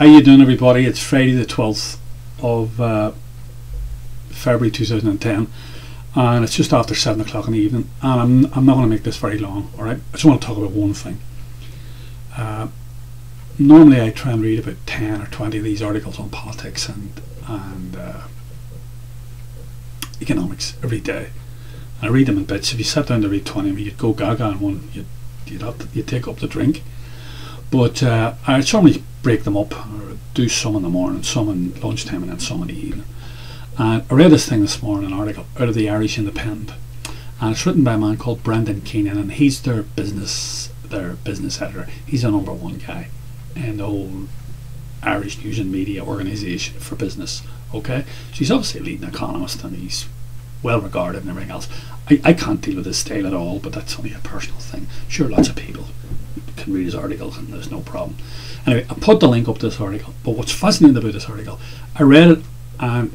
How you doing, everybody? It's Friday the 12th of February 2010, and it's just after 7 o'clock in the evening, and I'm not going to make this very long. Alright, I just want to talk about one thing. Normally I try and read about 10 or 20 of these articles on politics and economics every day. I read them in bits. If you sat down to read 20 of them, you'd go gaga in one. You'd take up the drink. But I normally break them up, or do some in the morning, some in lunchtime, and then some in the evening. And I read this thing this morning, an article out of the Irish Independent, and it's written by a man called Brendan Keenan, and he's their business editor. He's a #1 guy in the whole Irish news and media organisation for business. Okay, so he's obviously a leading economist, and he's well regarded and everything else. I can't deal with his style at all, but that's only a personal thing. Sure, lots of people can read his articles and there's no problem. Anyway, I put the link up to this article, but what's fascinating about this article, I read it and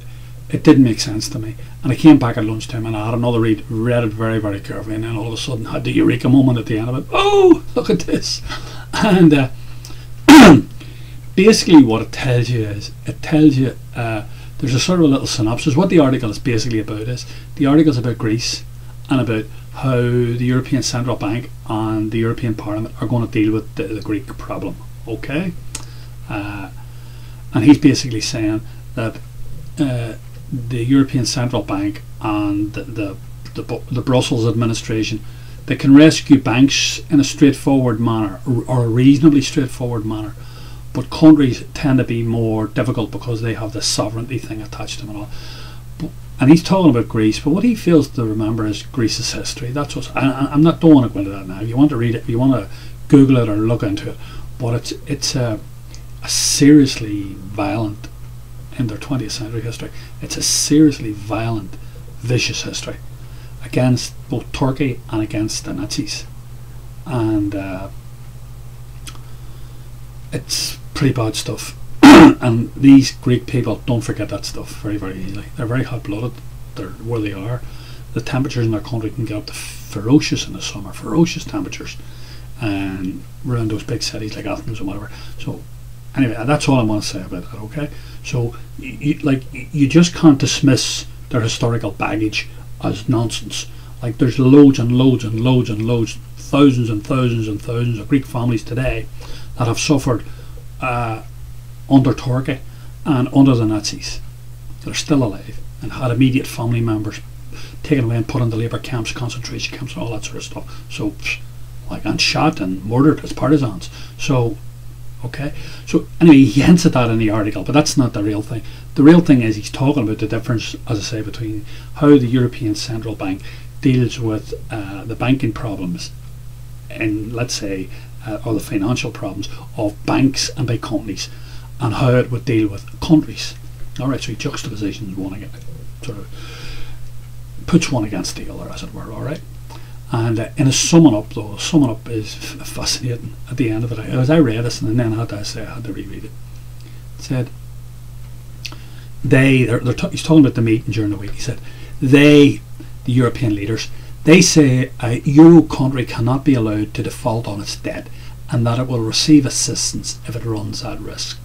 it didn't make sense to me, and I came back at lunchtime and I had another read, read it very, very carefully, and then all of a sudden had the eureka moment at the end of it. Oh, look at this. And basically what it tells you is, it tells you there's a sort of a little synopsis. What the article is basically about is, the article is about Greece and about how the European Central Bank and the European Parliament are going to deal with the Greek problem. Okay, and he's basically saying that the European Central Bank and the Brussels administration, they can rescue banks in a straightforward manner, or a reasonably straightforward manner, but countries tend to be more difficult because they have the sovereignty thing attached to them and all. And he's talking about Greece, but what he fails to remember is Greece's history. That's what I'm not. Don't want to go into that now. If you want to read it, if you want to Google it or look into it, but it's a seriously violent, in their 20th century history, it's a seriously violent, vicious history against both Turkey and against the Nazis, and it's pretty bad stuff. And these Greek people don't forget that stuff very, very easily. They're very hot-blooded. They're where they are. The temperatures in their country can get up to ferocious in the summer, ferocious temperatures, and around those big cities like Athens or whatever. So anyway, that's all I want to say about that. Okay, so you just can't dismiss their historical baggage as nonsense. Like, there's loads and loads and loads and loads, thousands and thousands and thousands of Greek families today that have suffered under Turkey and under the Nazis, that are still alive and had immediate family members taken away and put into labour camps, concentration camps, and all that sort of stuff. So, like, and shot and murdered as partisans. So, okay. So anyway, he hints at that in the article, but that's not the real thing. The real thing is, he's talking about the difference, as I say, between how the European Central Bank deals with the banking problems, and let's say, or the financial problems of banks and big companies, and how it would deal with countries. Alright, so he juxtapositions one against, sort of puts one against the other, as it were. Alright, and in a summing up, though, the summing up is fascinating at the end of it. As I read this, and then I had to reread it. It said, he's talking about the meeting during the week. He said, the European leaders, they say a Euro country cannot be allowed to default on its debt, and that it will receive assistance if it runs that risk.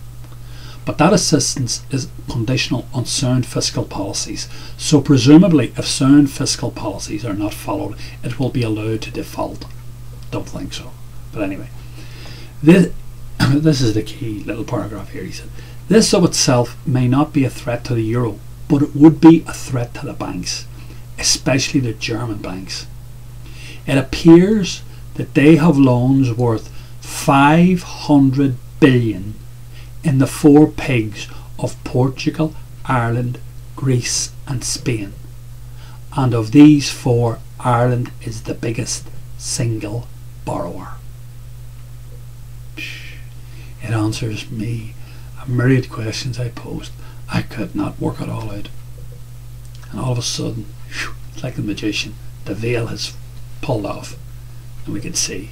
But that assistance is conditional on sound fiscal policies. So presumably, if sound fiscal policies are not followed, it will be allowed to default. Don't think so. But anyway, this is the key little paragraph here. He said, this of itself may not be a threat to the euro, but it would be a threat to the banks, especially the German banks. It appears that they have loans worth 500 billion in the four pigs of Portugal, Ireland, Greece and Spain, and of these four, Ireland is the biggest single borrower. It answers me a myriad questions I posed. I could not work it all out, and all of a sudden, it's like a magician, the veil has pulled off and we can see